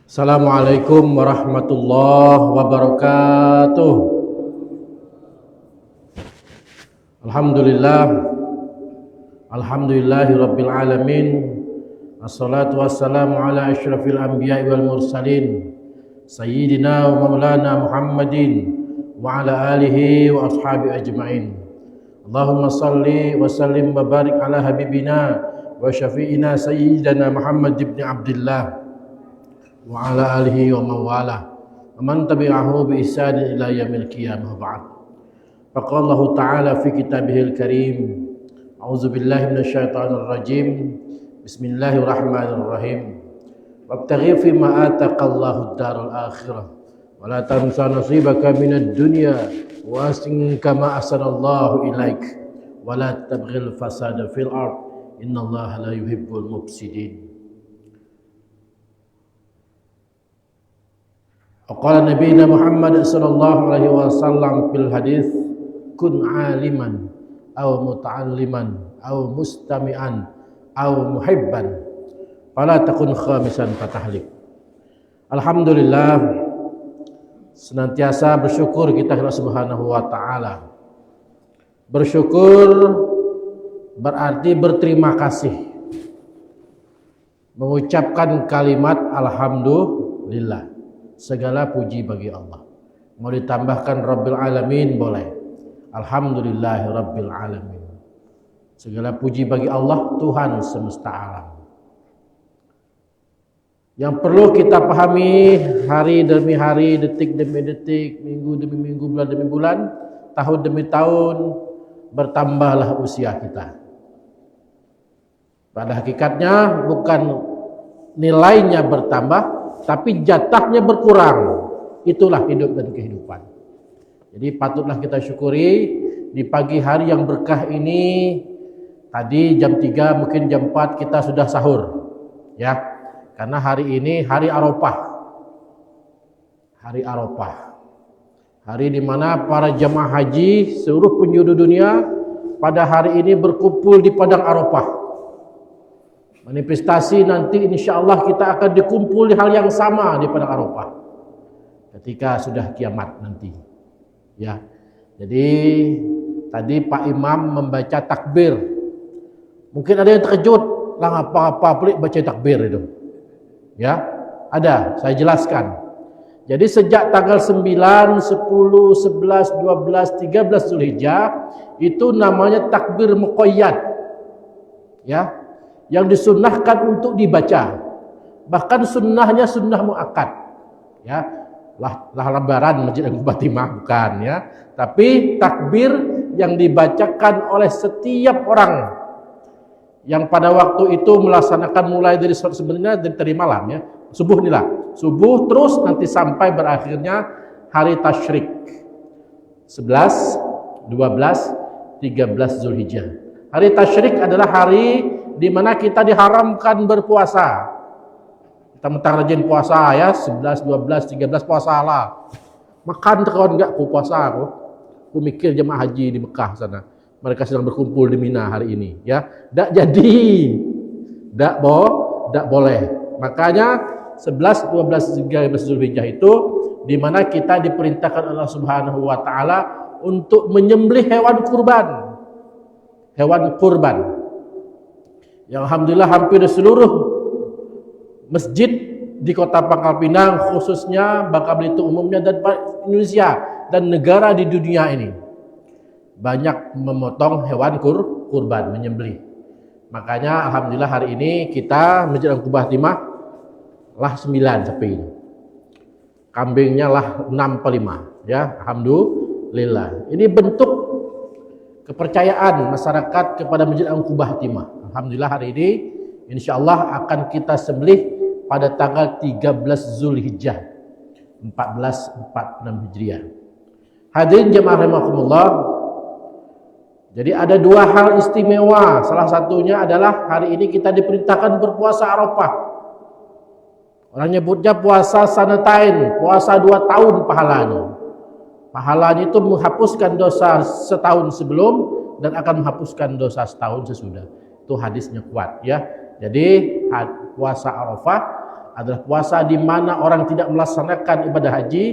Assalamualaikum warahmatullahi wabarakatuh. Alhamdulillah, alhamdulillahi rabbil alamin. Assalatu wassalamu ala asyrafil anbiya'i wal mursalin, sayyidina wa maulana Muhammadin wa ala alihi wa ashabi ajma'in. Allahumma salli wa sallim wa barik ala habibina wa syafi'ina sayyidina Muhammad ibn Abdullah wa ala alihi wa mawala wa man tabi'ahu bi ihsan ila yaumil qiyamah. Ba'd. Faqala Allah Ta'ala fi kitabihil karim, a'udzu billahi minasyaitonir rajim. Bismillahirrahmanirrahim. Wabtaghi fi ma ataqallahu ad-darul akhirah wa la tansa nasibaka minad dunya wa ahsin kama ahsanallahu ilaik wa la tabghil fasada fil ard innallaha la yuhibbul mufsidin. Qala Nabiina Muhammad sallallahu alaihi wasallam fil hadis, kun aliman aw muta'alliman aw mustami'an aw muhibban fala takun khamisan fatahlik. Alhamdulillah, senantiasa bersyukur kita kepada Subhanahu wa taala. Bersyukur berarti berterima kasih, mengucapkan kalimat alhamdulillah. Segala puji bagi Allah. Mau ditambahkan Rabbil Alamin boleh. Alhamdulillahi Rabbil Alamin. Segala puji bagi Allah, Tuhan semesta alam. Yang perlu kita pahami hari demi hari, detik demi detik, minggu demi minggu, bulan demi bulan, tahun demi tahun, bertambahlah usia kita. Pada hakikatnya bukan nilainya bertambah, tapi jatahnya berkurang. Itulah hidup dan kehidupan. Jadi patutlah kita syukuri di pagi hari yang berkah ini. Tadi jam 3 mungkin jam 4 kita sudah sahur, ya, karena hari ini hari Arafah. Hari Arafah, hari di mana para jamaah haji seluruh penjuru dunia pada hari ini berkumpul di padang Arafah. Manifestasi nanti insya Allah kita akan dikumpul di hal yang sama di padang Arafah ketika sudah kiamat nanti, ya. Jadi tadi Pak Imam membaca takbir. Mungkin ada yang terkejut, lah apa-apa pelik baca takbir itu, ya. Ada, saya jelaskan. Jadi sejak tanggal 9, 10, 11, 12, 13 Zulhijjah itu namanya takbir muqayyad, ya, yang disunnahkan untuk dibaca. Bahkan sunnahnya sunnah muakkad, ya. Lah lebaran Masjid Agung Fatimah bukan, ya. Tapi takbir yang dibacakan oleh setiap orang yang pada waktu itu melaksanakan mulai dari sebenarnya dari tadi malam, ya. Subuh inilah. Subuh terus nanti sampai berakhirnya hari tasyrik. 11, 12, 13 Zulhijjah. Hari tasyrik adalah hari di mana kita diharamkan berpuasa. Kita mentang rajin puasa, ya, 11, 12, 13 puasa lah. Makan kawan enggak ku puasa aku. Ku mikir jemaah haji di Mekah sana. Mereka sedang berkumpul di Mina hari ini, ya. Enggak jadi. Enggak boleh. Makanya 11, 12, 13 Zulhijjah itu di mana kita diperintahkan Allah Subhanahu wa taala untuk menyembelih hewan kurban. Hewan kurban. Yang alhamdulillah hampir di seluruh masjid di Kota Pangkal Pinang, khususnya Bangka Belitung umumnya, dan Indonesia dan negara di dunia ini banyak memotong hewan kurban, menyembelih. Makanya alhamdulillah hari ini kita Masjid Agung Fatimah lah 9 sapi ini. Kambingnya lah 6 per 5, ya. Alhamdulillah. Ini bentuk kepercayaan masyarakat kepada Masjid Agung Fatimah. Alhamdulillah hari ini insyaallah akan kita sembelih pada tanggal 13 Zulhijjah 1446 Hijriah. Hadirin jemaah rahimakumullah. Jadi ada dua hal istimewa. Salah satunya adalah hari ini kita diperintahkan berpuasa Arafah. Orang nyebutnya puasa sanatain, puasa 2 tahun pahalanya. Pahalanya itu menghapuskan dosa setahun sebelum dan akan menghapuskan dosa setahun sesudah. Itu hadisnya kuat, ya. Jadi puasa Arafah adalah puasa di mana orang tidak melaksanakan ibadah haji,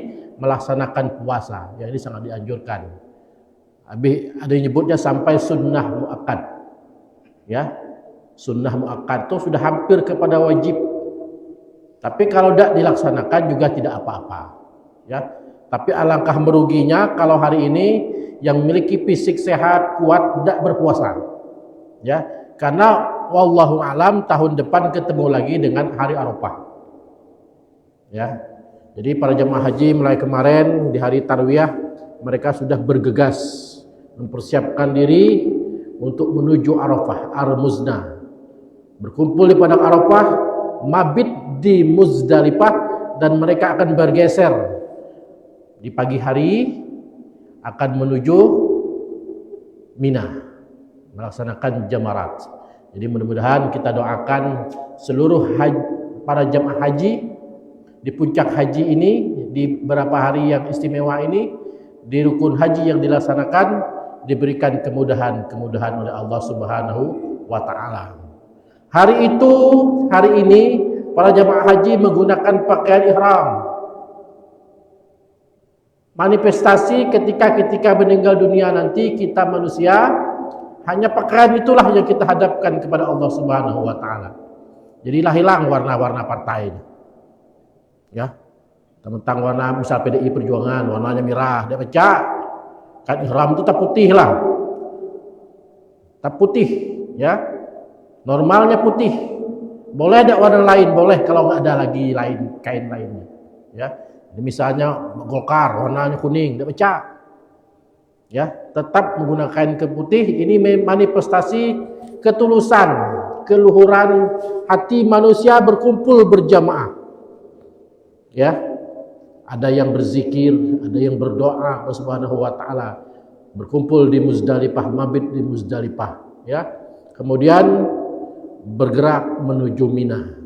melaksanakan puasa. Ya, ini sangat dianjurkan. Habis ada yang nyebutnya sampai sunnah muakkad. Ya. Sunnah muakkad itu sudah hampir kepada wajib. Tapi kalau tidak dilaksanakan juga tidak apa-apa. Ya. Tapi alangkah meruginya kalau hari ini yang memiliki fisik sehat, kuat, tidak berpuasa. Ya, karena wallahu alam tahun depan ketemu lagi dengan hari Arafah. Ya. Jadi para jemaah haji mulai kemarin di hari Tarwiyah mereka sudah bergegas mempersiapkan diri untuk menuju Arafah, Ar-Muznah. Berkumpul di padang Arafah, mabit di Muzdalifah, dan mereka akan bergeser di pagi hari akan menuju Mina melaksanakan jamarat. Jadi mudah-mudahan kita doakan seluruh para jemaah haji di puncak haji ini, di beberapa hari yang istimewa ini, di rukun haji yang dilaksanakan, diberikan kemudahan-kemudahan oleh Allah Subhanahu wa taala. Hari ini para jemaah haji menggunakan pakaian ihram. Manifestasi ketika meninggal dunia nanti kita manusia, hanya pakaian itulah yang kita hadapkan kepada Allah Subhanahu wa taala. Jadilah hilang warna-warna partainya. Ya. Tentang warna misal PDI Perjuangan, warnanya merah, dia pecah. Kan ihram itu tak putih lah. Tak putih, ya. Normalnya putih. Boleh ada warna lain, boleh kalau nggak ada lagi kain lainnya. Ya. Misalnya Golkar warnanya kuning, dia pecah. Ya, tetap menggunakan kain putih. Ini manifestasi ketulusan, keluhuran hati manusia berkumpul berjamaah. Ya, ada yang berzikir, ada yang berdoa kepada Subhanahu wa taala, berkumpul di Muzdalifah, mabit di Muzdalifah, ya. Kemudian bergerak menuju Mina.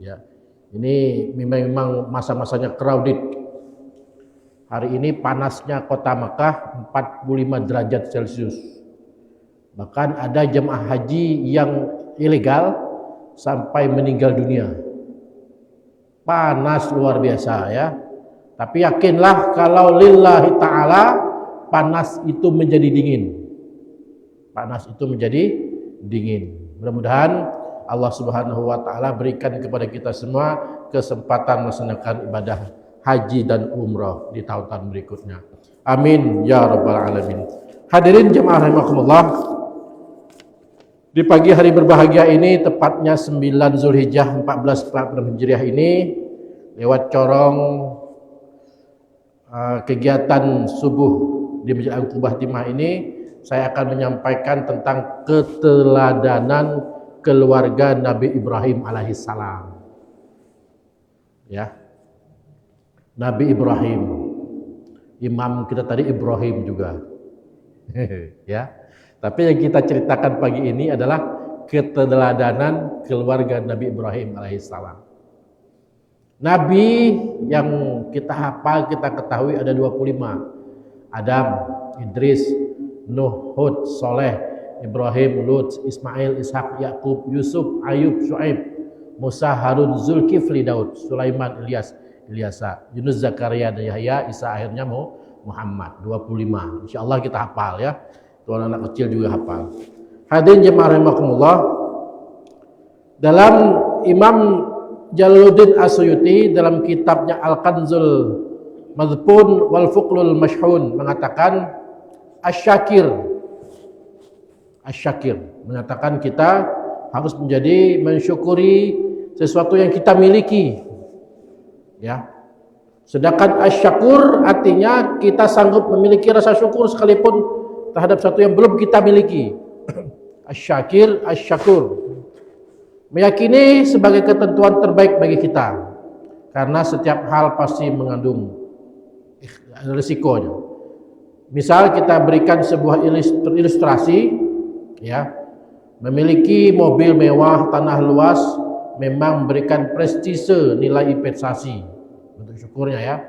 Ya. Ini memang masa-masanya crowded. Hari ini panasnya kota Makkah 45 derajat Celcius. Bahkan ada jemaah haji yang ilegal sampai meninggal dunia. Panas luar biasa, ya. Tapi yakinlah kalau lillahi ta'ala panas itu menjadi dingin. Panas itu menjadi dingin. Mudah-mudahan Allah Subhanahu wa taala berikan kepada kita semua kesempatan melaksanakan ibadah haji dan umrah di tahun-tahun berikutnya. Amin ya rabbal alamin. Hadirin jemaah rahimakumullah. Di pagi hari berbahagia ini, tepatnya 9 Zulhijjah 1446 Hijriah ini, lewat corong kegiatan subuh di Masjid Al-Qubah Timah ini, saya akan menyampaikan tentang keteladanan keluarga Nabi Ibrahim alaihissalam. Ya, Nabi Ibrahim, imam kita tadi Ibrahim juga. Ya, tapi yang kita ceritakan pagi ini adalah keteladanan keluarga Nabi Ibrahim alaihissalam. Nabi yang kita hafal, kita ketahui ada 25. Adam, Idris, Nuh, Hud, Soleh, Ibrahim, Lut, Ismail, Ishak, Yakub, Yusuf, Ayub, Syuaib, Musa, Harun, Zulkifli, Daud, Sulaiman, Ilyasa, Yunus, Zakaria, dan Yahya, Isa, akhirnya Muhammad. 25. Insyaallah kita hafal, ya. Tuan anak kecil juga hafal. Hadirin jemaah rahimakumullah. Dalam Imam Jalaluddin As-Suyuti dalam kitabnya Al-Kanzul Madhpun wal Fuqlul Mashhun mengatakan Asy-Syakir mengatakan kita harus menjadi mensyukuri sesuatu yang kita miliki. Ya. Sedangkan asy-syakur artinya kita sanggup memiliki rasa syukur sekalipun terhadap sesuatu yang belum kita miliki. Asy-syakir, asy-syakur. Meyakini sebagai ketentuan terbaik bagi kita. Karena setiap hal pasti mengandung risikonya. Misal kita berikan sebuah ilustrasi, ya, memiliki mobil mewah, tanah luas, memang memberikan prestise nilai investasi untuk syukurnya, ya.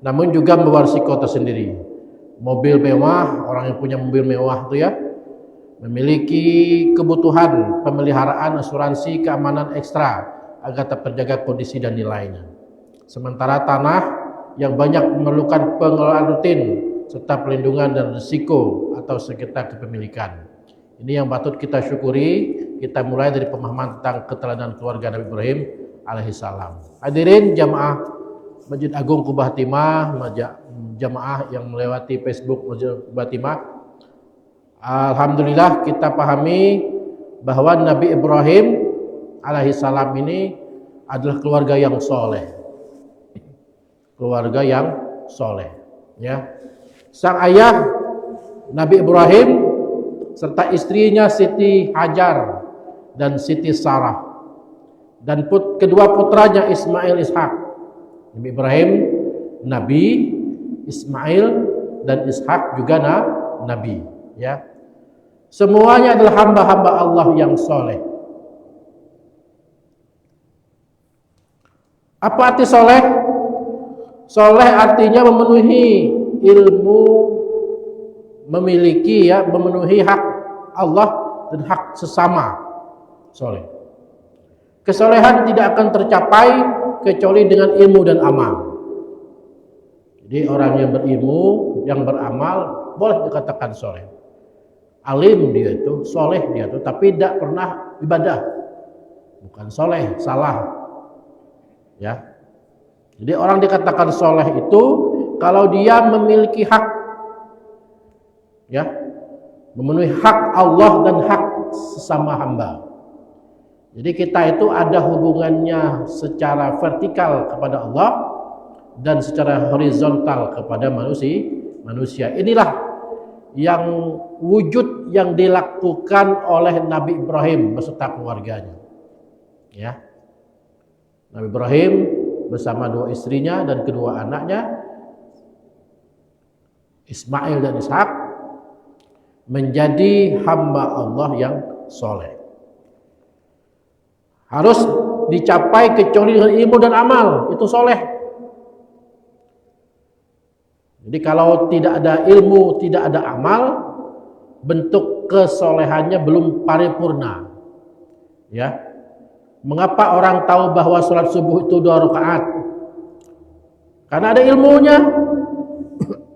Namun juga membawa risiko tersendiri. Mobil mewah, orang yang punya mobil mewah itu, ya, memiliki kebutuhan pemeliharaan, asuransi, keamanan ekstra agar tetap terjaga kondisi dan nilainya. Sementara tanah yang banyak memerlukan pengelolaan rutin serta pelindungan dan risiko atau sengketa kepemilikan. Ini yang patut kita syukuri. Kita mulai dari pemahaman tentang keteladanan keluarga Nabi Ibrahim alaihissalam. Hadirin jamaah Masjid Agung Kubah Timah, jamaah yang melewati Facebook Masjid Kubah Timah, alhamdulillah kita pahami bahwa Nabi Ibrahim alaihissalam ini adalah keluarga yang soleh, keluarga yang soleh. Ya, sang ayah Nabi Ibrahim serta istrinya Siti Hajar dan Siti Sarah dan kedua putranya Ismail Ishak. Nabi Ibrahim Nabi, Ismail dan Ishak juga Nabi. Ya, semuanya adalah hamba-hamba Allah yang soleh. Apa arti soleh? Soleh artinya memenuhi ilmu, memiliki memenuhi hak Allah dan hak sesama. Soleh. Kesolehan tidak akan tercapai kecuali dengan ilmu dan amal. Jadi orang yang berilmu, yang beramal boleh dikatakan soleh. Alim dia itu, soleh dia itu, tapi tidak pernah ibadah. Bukan soleh, salah. Ya. Jadi orang dikatakan soleh itu kalau dia memiliki hak, ya, memenuhi hak Allah dan hak sesama hamba. Jadi kita itu ada hubungannya secara vertikal kepada Allah dan secara horizontal kepada manusia. Inilah yang wujud yang dilakukan oleh Nabi Ibrahim beserta keluarganya. Ya. Nabi Ibrahim bersama dua istrinya dan kedua anaknya Ismail dan Ishak menjadi hamba Allah yang soleh. Harus dicapai kecuali dengan ilmu dan amal, itu soleh. Jadi kalau tidak ada ilmu, tidak ada amal, bentuk kesolehannya belum paripurna. Ya. Mengapa orang tahu bahwa sholat subuh itu 2 rakaat? Karena ada ilmunya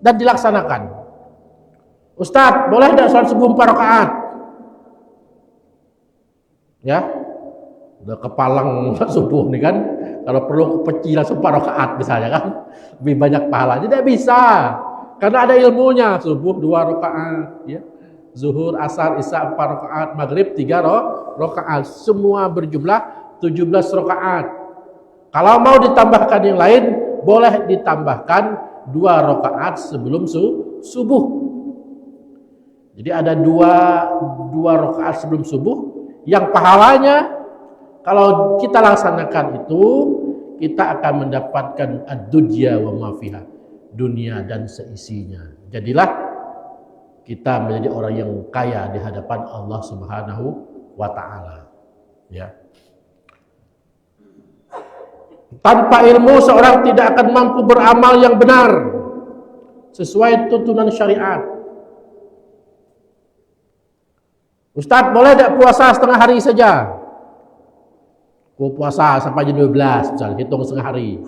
dan dilaksanakan. Ustadz, boleh tidak sholat subuh 4 rakaat? Ya, udah kepalang subuh nih kan. Kalau perlu peci langsung 4 rakaat misalnya kan, lebih banyak pahala. Tidak bisa, karena ada ilmunya. Subuh 2 rakaat, ya. Zuhur, asar, isya 4 rakaat, maghrib 3 rakaat. Semua berjumlah 17 rakaat. Kalau mau ditambahkan yang lain, boleh ditambahkan 2 rakaat sebelum subuh. Jadi ada 2 rakaat sebelum subuh yang pahalanya kalau kita laksanakan itu, kita akan mendapatkan ad-dunya wa ma fiha, dunia dan seisinya. Jadilah kita menjadi orang yang kaya di hadapan Allah Subhanahu wa taala. Ya. Tanpa ilmu seorang tidak akan mampu beramal yang benar sesuai tuntunan syariat. Ustadz, boleh tidak puasa setengah hari saja? Puasa sampai jam 12 misalnya, hitung setengah hari.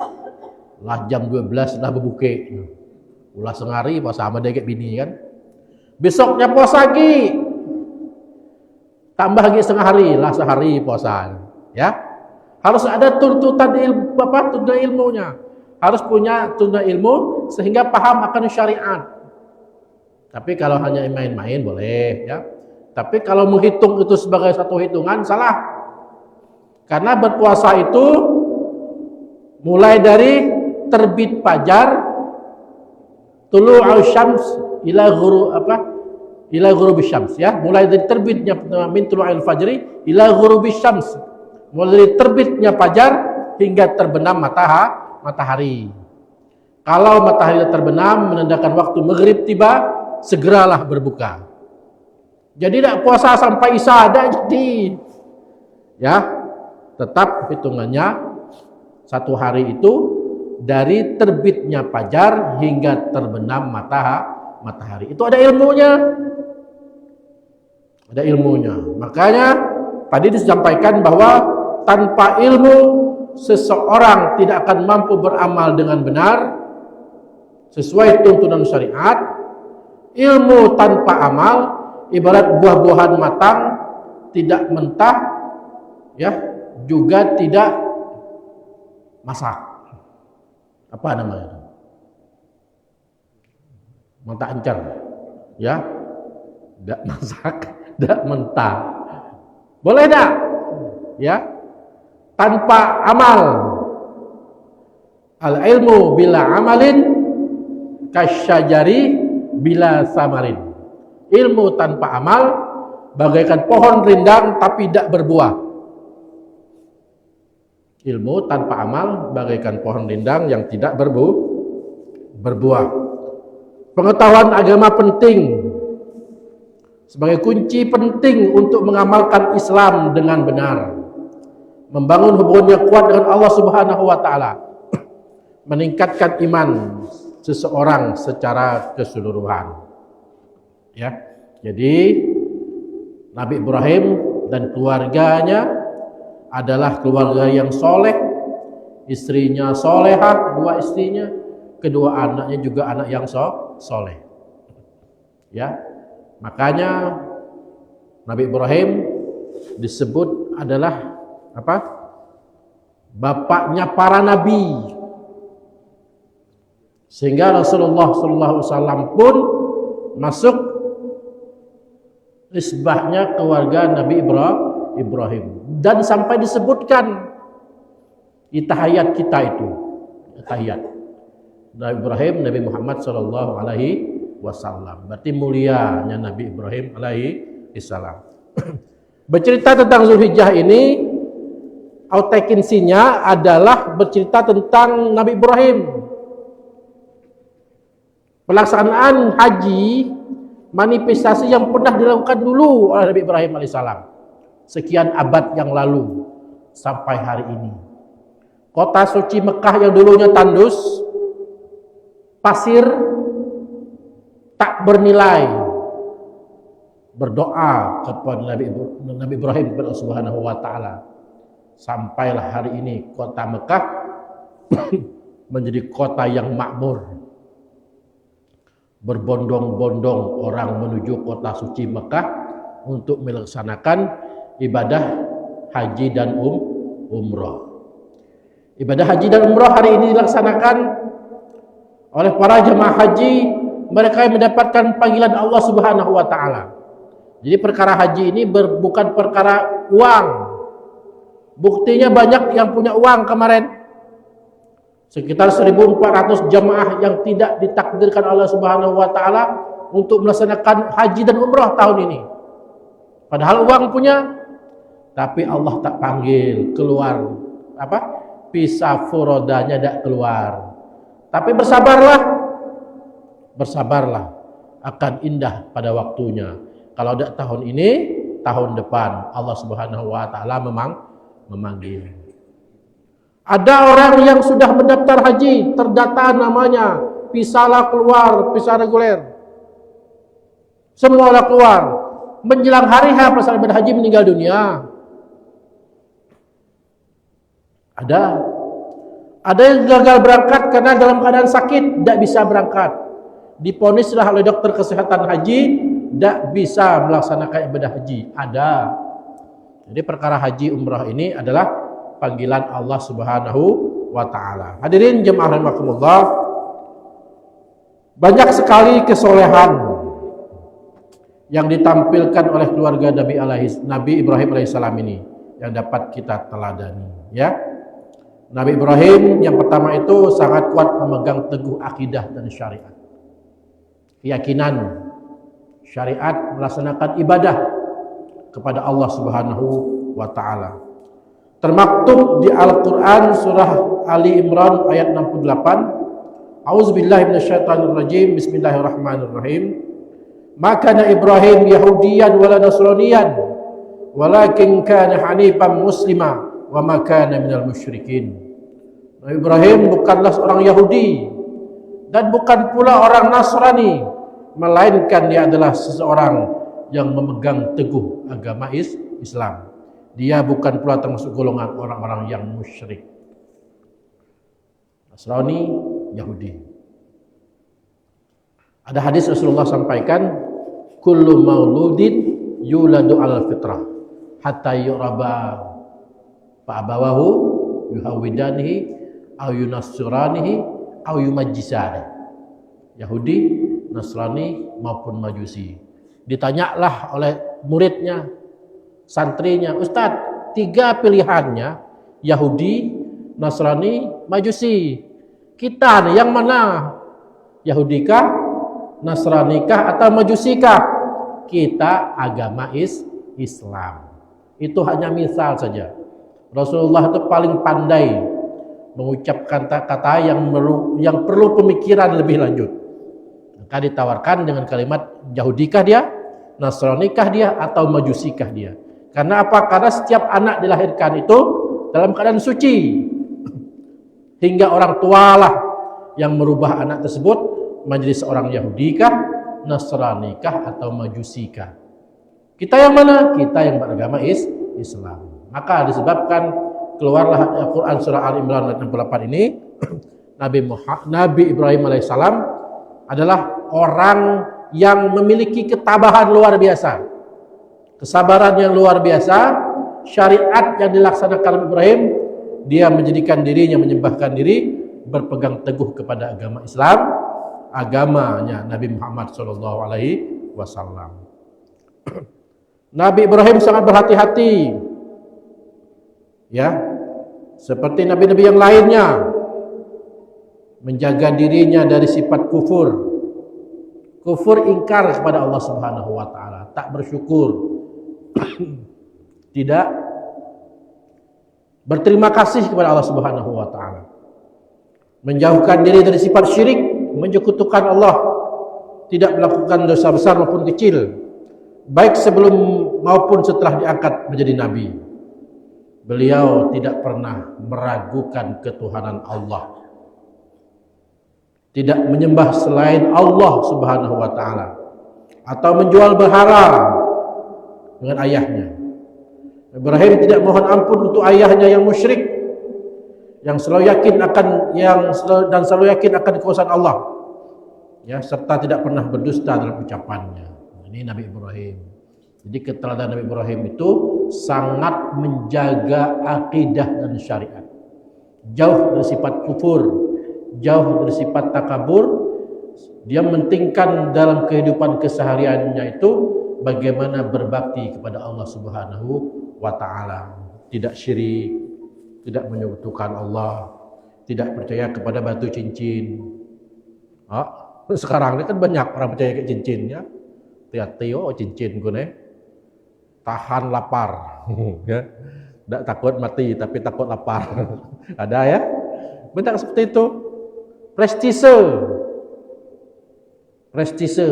Lah jam 12 sudah berbuka. Ulah setengah hari puasa sama dia kayak bini kan. Besoknya puasa lagi. Tambah lagi setengah hari, lah sehari puasa. Ya. Harus ada tuntutan ilmunya. Harus punya tuntutan ilmu sehingga paham akan syariat. Tapi kalau hanya main-main boleh, ya. Tapi kalau menghitung itu sebagai satu hitungan salah. Karena berpuasa itu mulai dari terbit fajar, tulu'ul syams ila ghurubis syams, ya. Mulai dari terbitnya min tulu'il fajri ila ghurubis syams. Mulai dari terbitnya fajar hingga terbenam matahari. Kalau matahari terbenam menandakan waktu maghrib tiba, segeralah berbuka. Jadi tidak puasa sampai isya, tidak jadi. Ya, tetap hitungannya satu hari itu dari terbitnya fajar hingga terbenam matahari. Itu ada ilmunya. Ada ilmunya. Makanya tadi disampaikan bahwa tanpa ilmu seseorang tidak akan mampu beramal dengan benar sesuai tuntunan syariat. Ilmu tanpa amal ibarat buah-buahan matang, tidak mentah, ya, juga tidak masak. Apa namanya? Mentah encer, ya, tidak masak, tidak mentah. Boleh tak? Ya, tanpa amal. Al ilmu bila amalin kasyajari bila samarin. Ilmu tanpa amal bagaikan pohon rindang tapi tidak berbuah. Ilmu tanpa amal bagaikan pohon rindang yang tidak berbuah. Pengetahuan agama penting sebagai kunci penting untuk mengamalkan Islam dengan benar, membangun hubungan yang kuat dengan Allah Subhanahu wa taala, meningkatkan iman seseorang secara keseluruhan. Ya. Jadi Nabi Ibrahim dan keluarganya adalah keluarga yang soleh, istrinya solehah, kedua istrinya, kedua anaknya juga anak yang soleh. Ya, makanya Nabi Ibrahim disebut adalah apa? Bapaknya para nabi. Sehingga Rasulullah SAW pun masuk isbahnya keluarga Nabi Ibrahim. Dan sampai disebutkan di tahiyat kita itu, tahiyat Nabi Ibrahim, Nabi Muhammad SAW. Berarti mulianya Nabi Ibrahim alaihissalam. Bercerita tentang Zulhijjah ini, autentiksinya adalah bercerita tentang Nabi Ibrahim. Pelaksanaan haji manifestasi yang pernah dilakukan dulu oleh Nabi Ibrahim alaihissalam sekian abad yang lalu sampai hari ini. Kota suci Mekah yang dulunya tandus, pasir, tak bernilai, berdoa kepada Nabi Ibrahim kepada Allah Subhanahu wa taala. Sampailah hari ini kota Mekah menjadi kota yang makmur. Berbondong-bondong orang menuju kota suci Mekah untuk melaksanakan ibadah haji dan umroh. Ibadah haji dan umroh hari ini dilaksanakan oleh para jemaah haji, mereka yang mendapatkan panggilan Allah Subhanahu wa taala. Jadi perkara haji ini bukan perkara uang. Buktinya banyak yang punya uang kemarin. Sekitar 1.400 jamaah yang tidak ditakdirkan Allah Subhanahu wa taala untuk melaksanakan haji dan umrah tahun ini. Padahal uang punya, tapi Allah tak panggil keluar visa furodanya tidak keluar. Tapi bersabarlah akan indah pada waktunya. Kalau tidak tahun ini, tahun depan Allah Subhanahu wa taala memanggil. Ada orang yang sudah mendaftar haji, terdata namanya, visalah keluar, visa reguler. Semualah keluar. Menjelang hari H pelaksanaan haji meninggal dunia. Ada yang gagal berangkat karena dalam keadaan sakit, tidak bisa berangkat. Diponislah oleh dokter kesehatan haji, tidak bisa melaksanakan ibadah haji. Ada. Jadi perkara haji umrah ini adalah panggilan Allah Subhanahu wa taala. Hadirin jemaah rahimakumullah, banyak sekali kesolehan yang ditampilkan oleh keluarga Nabi Ibrahim alaihissalam ini yang dapat kita teladani, ya. Nabi Ibrahim yang pertama itu sangat kuat memegang teguh akidah dan syariat. Keyakinan syariat melaksanakan ibadah kepada Allah Subhanahu wa taala. Termaktub di Al-Quran surah Ali Imran ayat 68. A'udzubillahi minasyaitonirrajim. Bismillahirrahmanirrahim. Ma kana Ibrahim Yahudiyan wala Nasraniyan, walakin kana hanifan muslima wa ma kana minal musyrikin. Nabi Ibrahim bukanlah seorang Yahudi dan bukan pula orang Nasrani, melainkan dia adalah seseorang yang memegang teguh agama Islam. Dia bukan pula termasuk golongan orang-orang yang musyrik. Nasrani, Yahudi. Ada hadis Rasulullah sampaikan, kullu mauludin yuladu al fitrah hatta yuraba fa abawahu yuhawidanihi aw yunassiranihi aw yumajjisani. Yahudi, Nasrani maupun Majusi. Ditanyalah oleh muridnya, santrinya, Ustadz, 3 pilihannya, Yahudi, Nasrani, Majusi. Kita nih yang mana? Yahudikah, Nasranikah, atau Majusikah? Kita agama Islam. Itu hanya misal saja. Rasulullah itu paling pandai mengucapkan kata-kata yang perlu pemikiran lebih lanjut. Maka ditawarkan dengan kalimat Yahudikah dia, Nasranikah dia, atau Majusikah dia. Karena apa? Karena setiap anak dilahirkan itu dalam keadaan suci. Hingga orang tualah yang merubah anak tersebut menjadi seorang Yahudikah, Nasranikah, atau Majusikah. Kita yang mana? Kita yang beragama Islam. Maka disebabkan keluarlah Al-Quran surah Al-Imran ayat 68 ini, Nabi Ibrahim alaihissalam adalah orang yang memiliki ketabahan luar biasa, kesabaran yang luar biasa, syariat yang dilaksanakan Ibrahim, dia menjadikan dirinya, menyembahkan diri, berpegang teguh kepada agama Islam, agamanya Nabi Muhammad SAW. Nabi Ibrahim sangat berhati-hati, ya, seperti nabi-nabi yang lainnya, menjaga dirinya dari sifat kufur. Kufur, ingkar kepada Allah Subhanahu wa taala, tak bersyukur. Tidak berterima kasih kepada Allah Subhanahu wa taala. Menjauhkan diri dari sifat syirik, menyekutukan Allah, tidak melakukan dosa besar maupun kecil, baik sebelum maupun setelah diangkat menjadi nabi. Beliau tidak pernah meragukan ketuhanan Allah, tidak menyembah selain Allah Subhanahu wa taala, atau menjual berhala dengan ayahnya. Ibrahim tidak mohon ampun untuk ayahnya yang musyrik, yang selalu yakin akan kekuasaan Allah, ya, serta tidak pernah berdusta dalam ucapannya. Ini Nabi Ibrahim. Jadi keteladanan Nabi Ibrahim itu sangat menjaga akidah dan syariat, jauh dari sifat kufur, jauh dari sifat takabur. Dia mementingkan dalam kehidupan kesehariannya itu bagaimana berbakti kepada Allah Subhanahu wa taala, tidak syirik, tidak menyekutukan Allah, tidak percaya kepada batu cincin. Sekarang ini kan banyak orang percaya ke cincinnya. Tio cincin gue tahan lapar, ya. Tidak takut mati tapi takut lapar. Ada ya, banyak seperti itu. Prestise.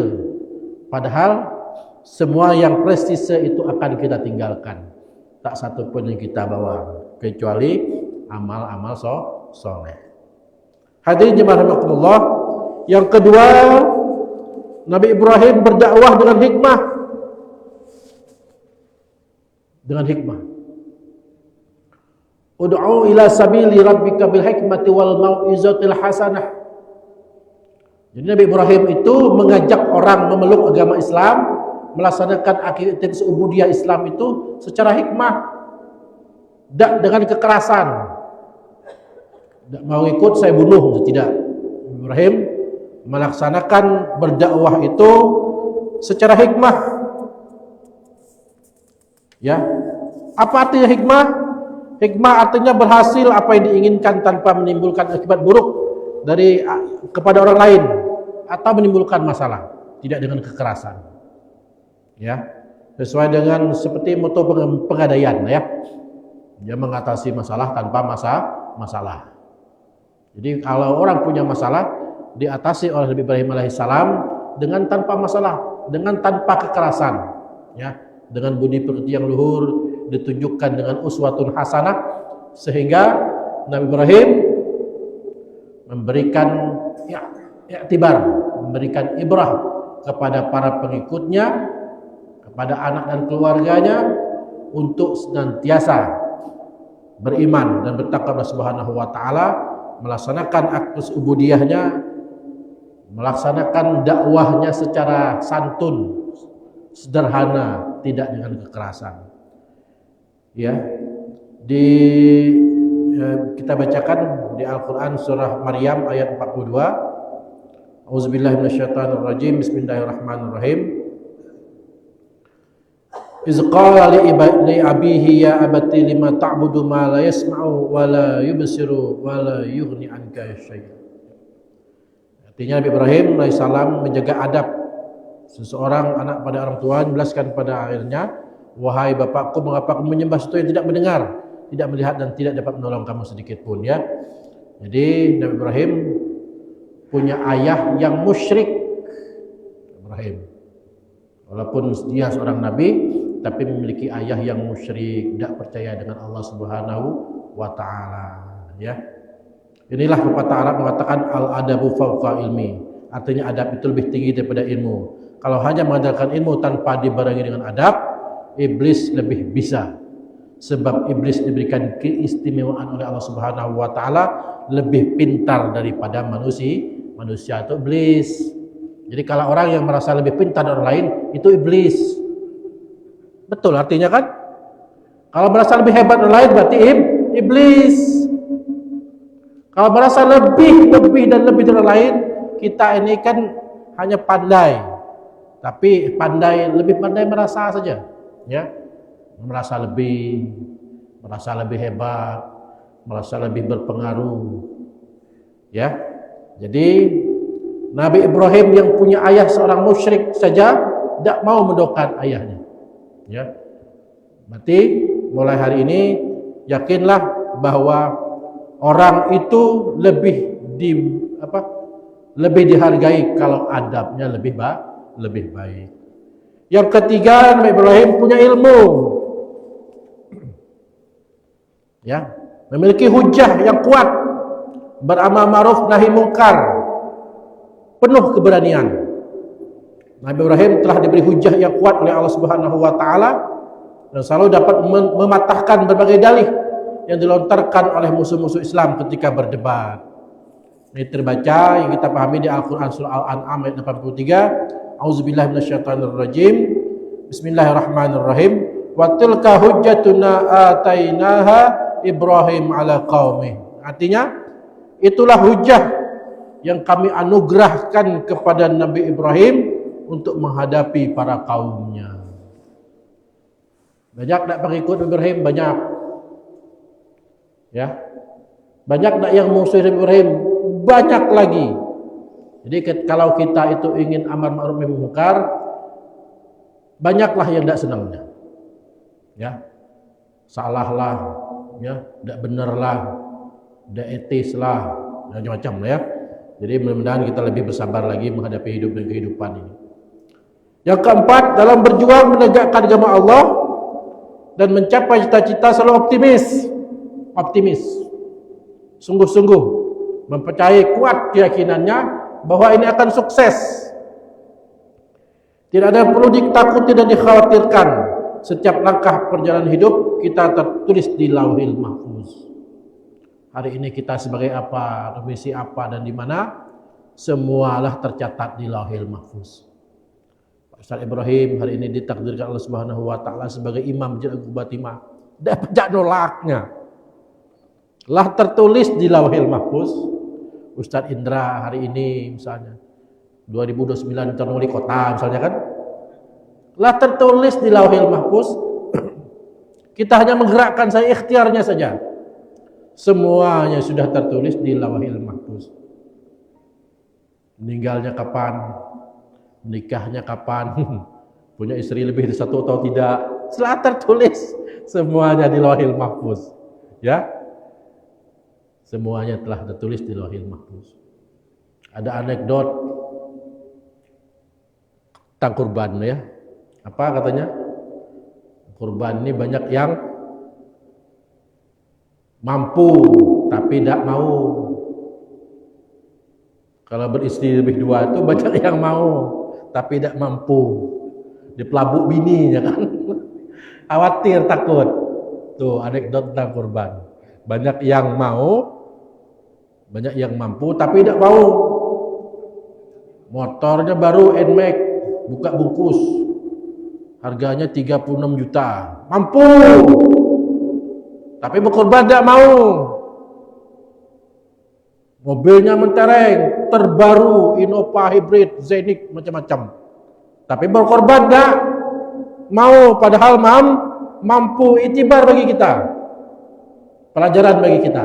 Padahal semua yang prestise itu akan kita tinggalkan. Tak satu pun yang kita bawa kecuali amal-amal soleh. Hadirin jemaah rahimakumullah. Yang kedua, Nabi Ibrahim berdakwah dengan hikmah. Ud'u ila sabili rabbika bil hikmati wal mau'izatil hasanah. Jadi Nabi Ibrahim itu mengajak orang memeluk agama Islam, melaksanakan aktivitas ubudiyah Islam itu secara hikmah, tidak dengan kekerasan. Tidak mau ikut saya bunuh, tidak. Ibrahim melaksanakan berdakwah itu secara hikmah. Ya, apa artinya hikmah? Hikmah artinya berhasil apa yang diinginkan tanpa menimbulkan akibat buruk kepada orang lain atau menimbulkan masalah, tidak dengan kekerasan. Ya, sesuai dengan seperti moto pegadaian, ya. Dia mengatasi masalah tanpa masalah. Jadi kalau orang punya masalah, diatasi oleh Nabi Ibrahim alaihissalam dengan tanpa masalah, dengan tanpa kekerasan, ya, dengan budi pekerti yang luhur, ditunjukkan dengan uswatun hasanah, sehingga Nabi Ibrahim memberikan i'tibar, memberikan ibrah kepada para pengikutnya, kepada anak dan keluarganya, untuk senantiasa beriman dan bertakwa kepada Subhanahu wa taala, melaksanakan aktus ubudiyahnya, melaksanakan dakwahnya secara santun, sederhana, tidak dengan kekerasan. Ya. Kita bacakan di Al-Qur'an surah Maryam ayat 42. Auzubillahi minasyaitonirrajim. Bismillahirrahmanirrahim. Iz qala li abihi ya abati lima ta'budu ma la yasma'u wa la yubsiru wa la yughni anka syai'a. Artinya Nabi Ibrahim alaihissalam menjaga adab seseorang anak pada orang tua, menjelaskan pada akhirnya, wahai bapakku, mengapa kamu menyembah sesuatu yang tidak mendengar, tidak melihat dan tidak dapat menolong kamu sedikit pun, ya. Jadi Nabi Ibrahim punya ayah yang musyrik. Ibrahim, walaupun dia seorang nabi, tapi memiliki ayah yang musyrik, tidak percaya dengan Allah Subhanahu wa taala, ya. Inilah pepatah Arab mengatakan al-adabu fawqa ilmi. Artinya adab itu lebih tinggi daripada ilmu. Kalau hanya mengandalkan ilmu tanpa dibarengi dengan adab, iblis lebih bisa. Sebab iblis diberikan keistimewaan oleh Allah Subhanahu wa taala, lebih pintar daripada manusia. Manusia itu iblis. Jadi kalau orang yang merasa lebih pintar dari orang lain, itu iblis. Betul artinya kan? Kalau merasa lebih hebat dari orang lain berarti iblis. Kalau merasa lebih dan lebih dari orang lain, kita ini kan hanya pandai. Tapi lebih pandai merasa saja, ya. Merasa lebih hebat, merasa lebih berpengaruh. Ya. Jadi Nabi Ibrahim yang punya ayah seorang musyrik saja tidak mau mendoakan ayahnya. Ya. Berarti mulai hari ini yakinlah bahwa orang itu lebih dihargai kalau adabnya lebih baik. Yang ketiga, Nabi Ibrahim punya ilmu. Ya, memiliki hujah yang kuat, beramal ma'ruf nahi mungkar, penuh keberanian. Nabi Ibrahim telah diberi hujah yang kuat oleh Allah Subhanahu wa taala dan selalu dapat mematahkan berbagai dalih yang dilontarkan oleh musuh-musuh Islam ketika berdebat. Ini terbaca yang kita pahami di Al-Qur'an surah Al-An'am ayat 83. Auzubillahi minasyaitonirrajim. Bismillahirrahmanirrahim. Wa tilka hujjatuna atainaha Ibrahim ala qaumih. Artinya itulah hujah yang kami anugerahkan kepada Nabi Ibrahim untuk menghadapi para kaumnya. Banyak tak pengikut Ibrahim? Banyak. Ya. Banyak tak yang musuh Ibrahim? Banyak lagi. Jadi kalau kita itu ingin amar ma'ruf nahi munkar, banyaklah yang tidak senangnya. Ya. Salahlah, ya, tidak benarlah, tidak etislah, macam-macam lah, ya. Jadi mudah-mudahan kita lebih bersabar lagi menghadapi hidup dan kehidupan ini. Yang keempat, dalam berjuang menegakkan agama Allah dan mencapai cita-cita selalu optimis. Sungguh-sungguh mempercayai kuat keyakinannya bahwa ini akan sukses. Tidak ada yang perlu ditakuti dan dikhawatirkan. Setiap langkah perjalanan hidup kita tertulis di Lauhil Mahfuz. Hari ini kita sebagai apa, misi apa dan di mana, semualah tercatat di Lauhil Mahfuz. Pak Ustaz Ibrahim hari ini ditakdirkan Allah Subhanahu wa taala sebagai imam Masjid Agung Batimah. Dapat nolaknya. Lah tertulis di Lauhil Mahfuz. Ustaz Indra hari ini misalnya 2029 calon wali kota misalnya kan, lah tertulis di Lauhil Mahfuz. Kita hanya menggerakkan saya ikhtiarnya saja. Semuanya sudah tertulis di Lauhil Mahfuz. Meninggalnya kapan, menikahnya kapan, punya istri lebih dari satu atau tidak, telah tertulis semuanya di Lauhil Mahfuz. Ya, semuanya telah tertulis di Lauhil Mahfuz. Ada anekdot tentang kurban, ya. Apa katanya? Kurban ini banyak yang mampu tapi tidak mau. Kalau beristri lebih dua itu banyak yang mau tapi tidak mampu. Dipelabuk bininya kan. Khawatir, takut. Tuh anekdot tentang kurban. Banyak yang mau, banyak yang mampu tapi tidak mau. Motornya baru NMAX, buka bungkus. Harganya 36 juta. Mampu. Tapi berkorban tidak mau. Mobilnya mentereng, terbaru, Innova hybrid, Zenith, macam-macam. Tapi berkorban tidak mau, padahal mampu. Itibar bagi kita. Pelajaran bagi kita.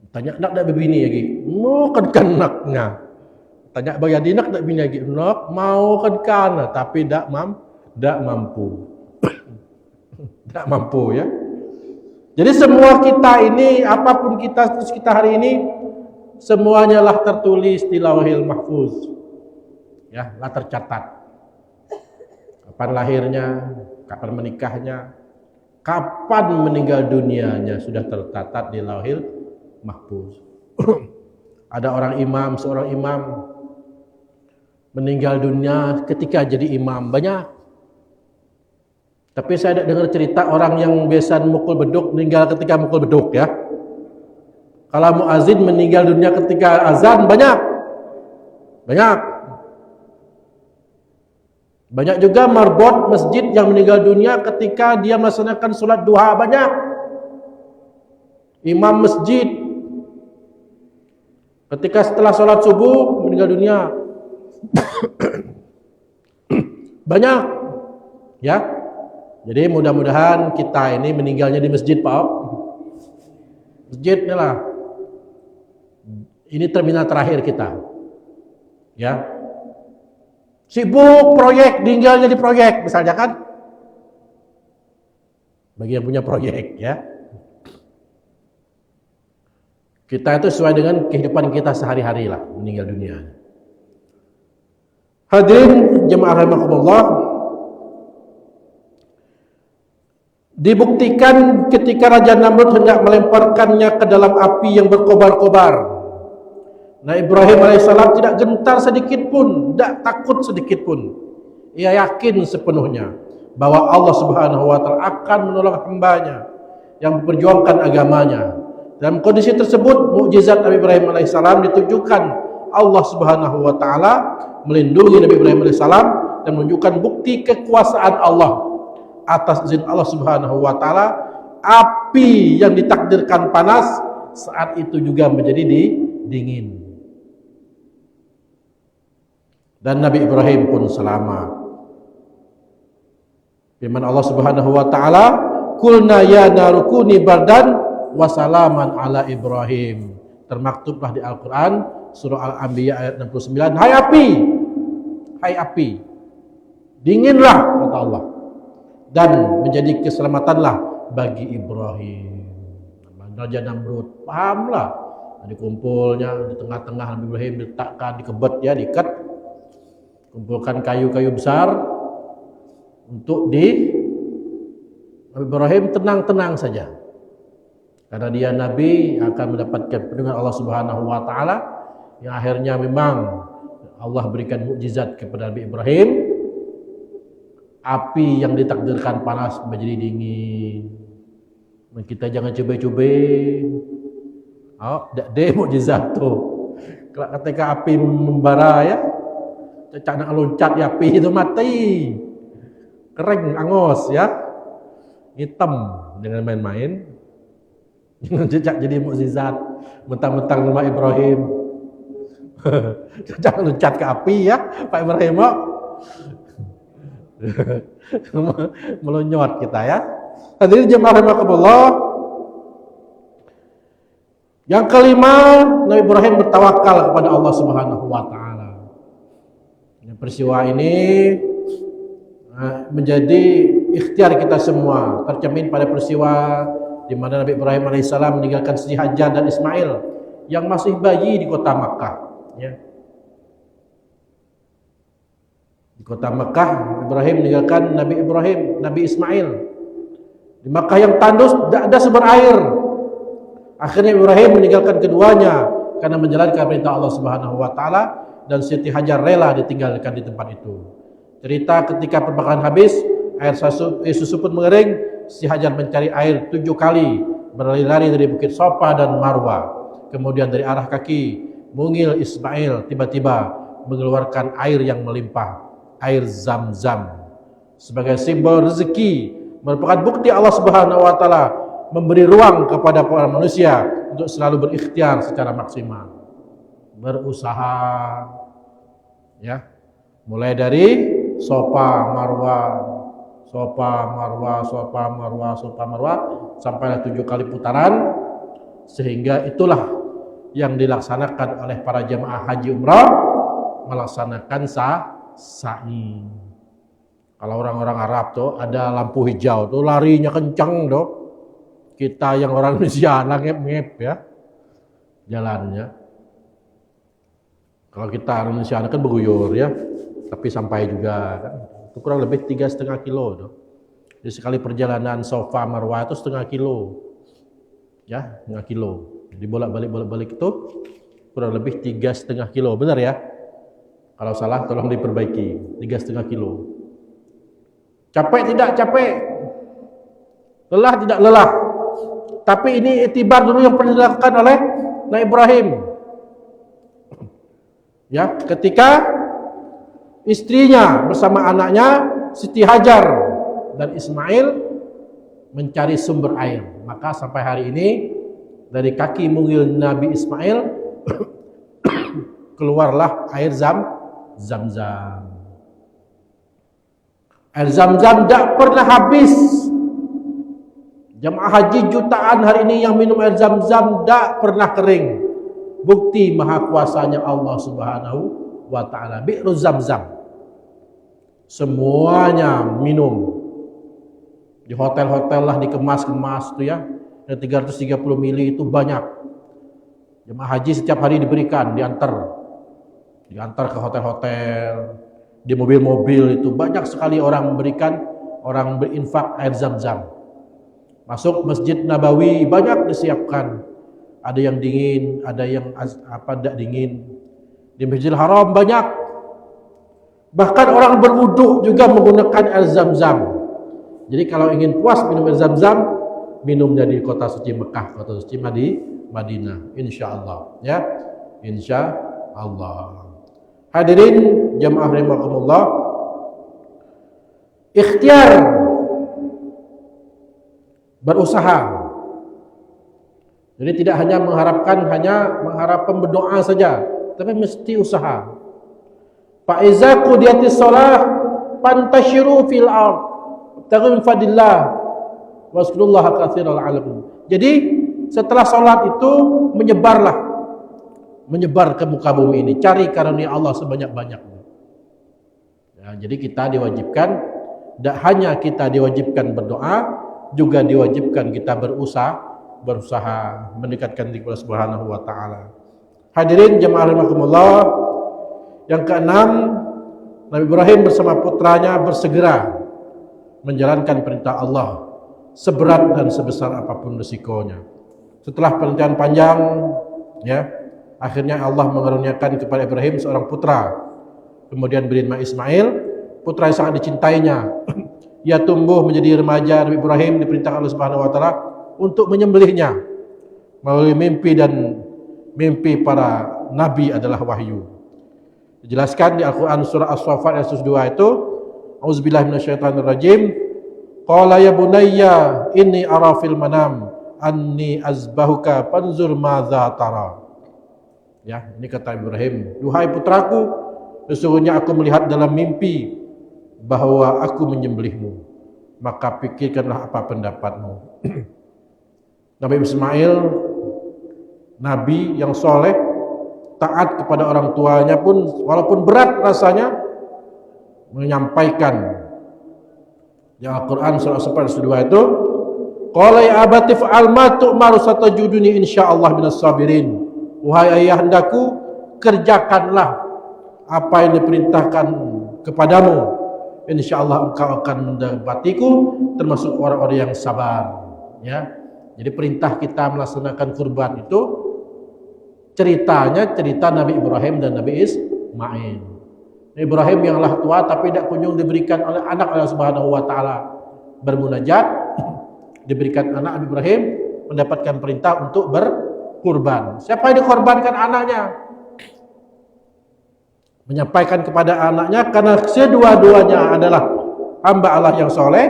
Tanya nak berbini lagi, mau kan naknya. Tanya bagi adik nak bini lagi, nak mau kan, tapi tak mampu. Tak mampu ya. Jadi semua kita ini, apapun kita hari ini, semuanya lah tertulis di Lauhil Mahfuz. Ya, lah tercatat. Kapan lahirnya, kapan menikahnya, kapan meninggal dunianya sudah tercatat di Lauhil Mahfuz. Ada seorang imam meninggal dunia ketika jadi imam, banyak. Tapi saya tidak dengar cerita orang yang biasa mukul beduk meninggal ketika mukul beduk ya. Kalau muazin meninggal dunia ketika azan, banyak. Banyak juga marbot masjid yang meninggal dunia ketika dia melaksanakan sholat duha, banyak. Imam masjid ketika setelah sholat subuh meninggal dunia. Banyak. Ya. Jadi mudah-mudahan kita ini meninggalnya di masjid, Pak. Masjid ini lah. Ini terminal terakhir kita. Ya. Sibuk proyek, tinggalnya di proyek misalnya kan. Bagi yang punya proyek ya. Kita itu sesuai dengan kehidupan kita sehari-hari lah, meninggal dunia. Hadirin jemaah rahimakumullah, dibuktikan ketika Raja Namrud hendak melemparkannya ke dalam api yang berkobar-kobar. Nah, Ibrahim alaihissalam tidak gentar sedikit pun, tidak takut sedikit pun. Ia yakin sepenuhnya bahwa Allah Subhanahu wa taala akan menolong hambanya yang memperjuangkan agamanya. Dalam kondisi tersebut, mukjizat Nabi Ibrahim alaihissalam ditujukan Allah Subhanahu wa taala melindungi Nabi Ibrahim alaihissalam dan menunjukkan bukti kekuasaan Allah. Atas izin Allah Subhanahu wa taala, api yang ditakdirkan panas saat itu juga menjadi dingin. Dan Nabi Ibrahim pun selamat. Firman Allah Subhanahu wa taala, "Qulna ya narukuni bardan wa salaman ala Ibrahim." Termaktublah di Al-Qur'an surah Al-Anbiya ayat 69, "Hai api, dinginlah," kata Allah, "dan menjadi keselamatanlah bagi Ibrahim." Raja Namrud pahamlah, dikumpulnya di tengah-tengah Nabi Ibrahim, diletakkan, dikebet ya, diikat, kumpulkan kayu-kayu besar untuk Nabi Ibrahim tenang-tenang saja, karena dia Nabi akan mendapatkan perlindungan Allah Subhanahu wa taala, yang akhirnya memang Allah berikan mukjizat kepada Nabi Ibrahim. Api yang ditakdirkan panas menjadi dingin. Kita jangan coba-coba. Dak deh mukjizat tuh. Ketika api membara ya, cacak nak loncat ya, api itu mati. Kering, angus ya. Hitam dengan main-main. Cacak jadi mukjizat. Mentang-mentang rumah Ibrahim. Cacak loncat ke api ya, Pak Ibrahim. Melonyot kita ya. Hadirin jemaah rahimakumullah. Yang kelima, Nabi Ibrahim bertawakal kepada Allah Subhanahu wa taala. Peristiwa ini menjadi ikhtiar kita semua, tercermin pada peristiwa di mana Nabi Ibrahim alaihissalam meninggalkan Siti Hajar dan Ismail yang masih bayi di kota Makkah ya. Di kota Makkah, Ibrahim meninggalkan Nabi Ismail. Di Makkah yang tandus, tidak ada sumber air. Akhirnya Ibrahim meninggalkan keduanya karena menjalankan perintah Allah Subhanahu wa taala, dan Siti Hajar rela ditinggalkan di tempat itu. Cerita ketika perbakaran habis, air susu pun mengering. Si Hajar mencari air 7 kali, berlari-lari dari Bukit Sofa dan Marwa. Kemudian dari arah kaki mungil Ismail tiba-tiba mengeluarkan air yang melimpah, air Zam-Zam, sebagai simbol rezeki, merupakan bukti Allah Subhanahu wa taala memberi ruang kepada para manusia untuk selalu berikhtiar secara maksimal, berusaha, ya, mulai dari Sofa Marwa, Sofa Marwa, Sofa Marwa, Sofa Marwa, sampailah 7 kali putaran, sehingga itulah yang dilaksanakan oleh para jemaah haji umrah, melaksanakan sa'i. Kalau orang-orang Arab tuh ada lampu hijau tuh larinya kencang tuh. Kita yang orang Indonesia ngep-ngep ya jalannya. Kalau kita orang Indonesia kan berguyur ya, tapi sampai juga kan. Itu kurang lebih 3,5 kilo tuh. Jadi sekali perjalanan Sofa Marwah itu 0,5 kilo. Ya, 0,5 kilo. Jadi bolak-balik itu kurang lebih 3,5 kilo. Benar ya? Kalau salah tolong diperbaiki. 3,5 kilo. Capek tidak capek? Lelah tidak lelah? Tapi ini itibar dulu yang pernah dilakukan oleh Nabi Ibrahim. Ya, ketika istrinya bersama anaknya Siti Hajar dan Ismail mencari sumber air, maka sampai hari ini dari kaki mungil Nabi Ismail keluarlah air Zam-Zam. Air Zam-Zam tidak pernah habis. Jemaah haji jutaan hari ini yang minum air Zam-Zam tidak pernah kering. Bukti maha kuasanya Allah Subhanahu wa ta'ala. Bi'ru Zam-Zam, semuanya minum. Di hotel-hotel lah dikemas-kemas tuh ya. Yang 330 mili itu banyak. Jemaah haji setiap hari diberikan, diantar ke hotel-hotel, di mobil-mobil itu banyak sekali orang memberikan, orang berinfak air Zam-Zam. Masuk Masjid Nabawi banyak disiapkan. Ada yang dingin, ada yang tidak dingin. Di Masjidil Haram banyak. Bahkan orang berwudu juga menggunakan air Zam-Zam. Jadi kalau ingin puas minum air Zam-Zam, minumnya di kota suci Mekah, kota suci Madinah, insyaallah ya, insyaallah. Hadirin jamaah rahimakumullah, ikhtiar, berusaha. Jadi tidak hanya mengharapkan berdoa saja, tapi mesti usaha. Fa iza qudiyatis shalah fantashiru fil ard tabtaghu min fadlillah waskurullaha katsiran la'allakum. Jadi setelah salat itu menyebar ke muka bumi ini, cari karunia Allah sebanyak-banyaknya. Ya, jadi kita diwajibkan, tidak hanya kita diwajibkan berdoa, juga diwajibkan kita berusaha mendekatkan diri kepada Subhanahu wa taala. Hadirin jemaah rahimakumullah, yang keenam, Nabi Ibrahim bersama putranya bersegera menjalankan perintah Allah seberat dan sebesar apapun risikonya. Setelah penelitian panjang, ya, akhirnya Allah mengaruniakan kepada Ibrahim seorang putra, kemudian bernama Ismail, putra yang sangat dicintainya. Ia tumbuh menjadi remaja. Nabi Ibrahim diperintahkan Allah Subhanahu wa taala untuk menyembelihnya melalui mimpi, dan mimpi para nabi adalah wahyu. Dijelaskan di Al-Qur'an surah As-Saffat ayat 102 itu, auzubillahi minasyaitonirrajim, qala ya bunayya inni ara fil manam anni azbahuka fanzur madza tara. Ya, ini kata Ibrahim, duhai putraku, sesungguhnya aku melihat dalam mimpi bahwa aku menyembelihmu, maka pikirkanlah apa pendapatmu. Nabi Ismail, nabi yang soleh, taat kepada orang tuanya pun walaupun berat rasanya, menyampaikan yang Al-Quran surah 42 itu, qala ya abati fa'al ma tu'maru satajuduni insyaallah minas sabirin. Wahai ayahandaku, kerjakanlah apa yang diperintahkan kepadamu, insyaallah engkau akan mendapatiku termasuk orang-orang yang sabar. Ya, jadi perintah kita melaksanakan kurban itu ceritanya cerita Nabi Ibrahim dan Nabi Ismail. Ibrahim yang lah tua tapi tidak kunjung diberikan oleh anak Allah Subhanahu wa taala. Bermunajat, diberikan anak Nabi Ibrahim, mendapatkan perintah untuk berkurban. Siapa yang dikorbankan? Anaknya. Menyampaikan kepada anaknya karena kedua-duanya adalah hamba Allah yang soleh,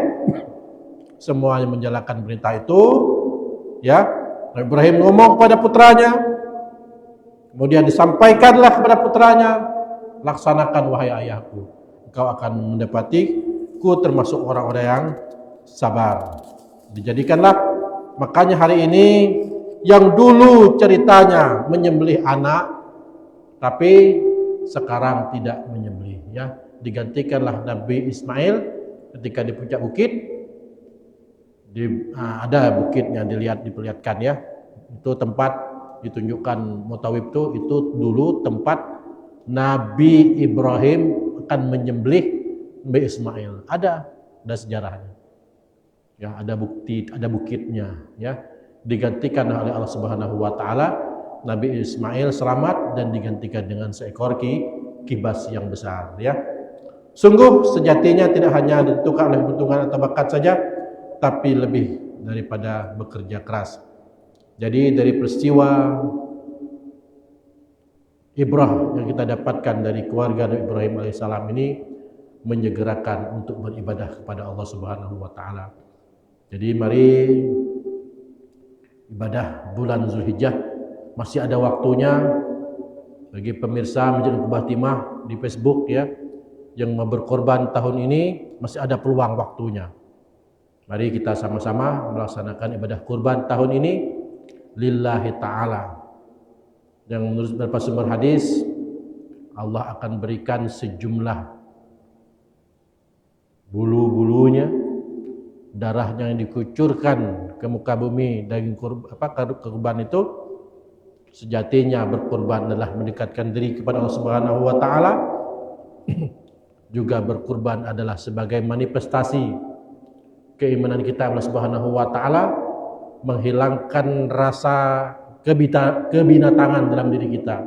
semuanya menjalankan perintah itu. Ya, Nabi Ibrahim ngomong kepada putranya, kemudian disampaikanlah kepada putranya, laksanakan wahai ayahku, engkau akan mendapatiku termasuk orang-orang yang sabar. Dijadikanlah, makanya hari ini yang dulu ceritanya menyembelih anak, tapi sekarang tidak menyembelih, ya, digantikanlah Nabi Ismail ketika di puncak bukit. Ada bukitnya diperlihatkan, ya, itu tempat ditunjukkan Mutawib itu dulu tempat Nabi Ibrahim akan menyembelih Nabi Ismail. Ada sejarahnya, ya, ada bukti, ada bukitnya, ya, digantikan oleh Allah Subhanahu wa taala. Nabi Ismail selamat dan digantikan dengan seekor kibas yang besar, ya. Sungguh sejatinya tidak hanya ditentukan oleh peruntungan atau bakat saja, tapi lebih daripada bekerja keras. Jadi dari peristiwa ibrah yang kita dapatkan dari keluarga Nabi Ibrahim alaihissalam ini menyegerakan untuk beribadah kepada Allah Subhanahu wa taala. Jadi mari ibadah bulan Zulhijjah masih ada waktunya. Bagi pemirsa Masjid Al-Qubah Timah di Facebook, ya, yang mau berkorban tahun ini masih ada peluang waktunya. Mari kita sama-sama melaksanakan ibadah kurban tahun ini lillahi ta'ala. Yang menurut beberapa sumber hadis, Allah akan berikan sejumlah bulu-bulunya, darahnya yang dikucurkan ke muka bumi, daging kurban itu sejatinya berkurban adalah mendekatkan diri kepada Allah Subhanahu wa taala. Juga berkurban adalah sebagai manifestasi keimanan kita Allah Subhanahu wa taala, menghilangkan rasa kebinatangan dalam diri kita,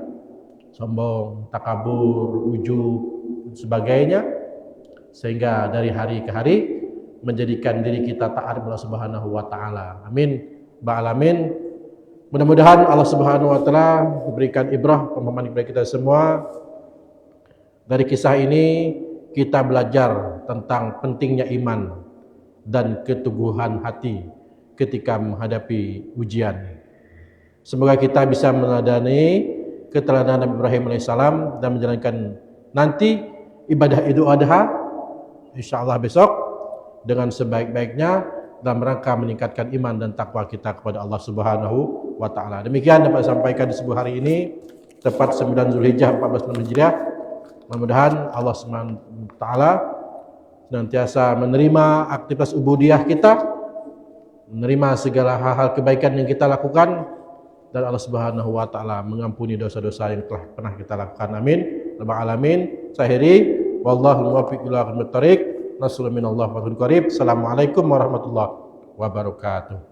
sombong, takabur, ujub, sebagainya, sehingga dari hari ke hari menjadikan diri kita taat kepada Allah Subhanahu wa taala. Amin ba'alamin. Mudah-mudahan Allah Subhanahu wa taala memberikan ibrah pemahaman kepada kita semua. Dari kisah ini kita belajar tentang pentingnya iman dan keteguhan hati ketika menghadapi ujian. Semoga kita bisa meneladani keteladanan Nabi Ibrahim alaihissalam dan menjalankan nanti ibadah Idul Adha insyaallah besok dengan sebaik-baiknya dalam rangka meningkatkan iman dan takwa kita kepada Allah Subhanahu wa taala. Demikian dapat saya sampaikan di sebuah hari ini tepat 9 Zulhijjah 14 Hijriah. Mudah-mudahan Allah Subhanahu wa taala senantiasa menerima aktivitas ubudiyah kita, menerima segala hal-hal kebaikan yang kita lakukan, dan Allah Subhanahu wa taala mengampuni dosa-dosa yang telah pernah kita lakukan. Amin rabbal alamin. Sahiri wallahu muwaffiq ila aqwamit thoriq. Nasallahu minallahi wa qarib. Assalamualaikum warahmatullahi wabarakatuh.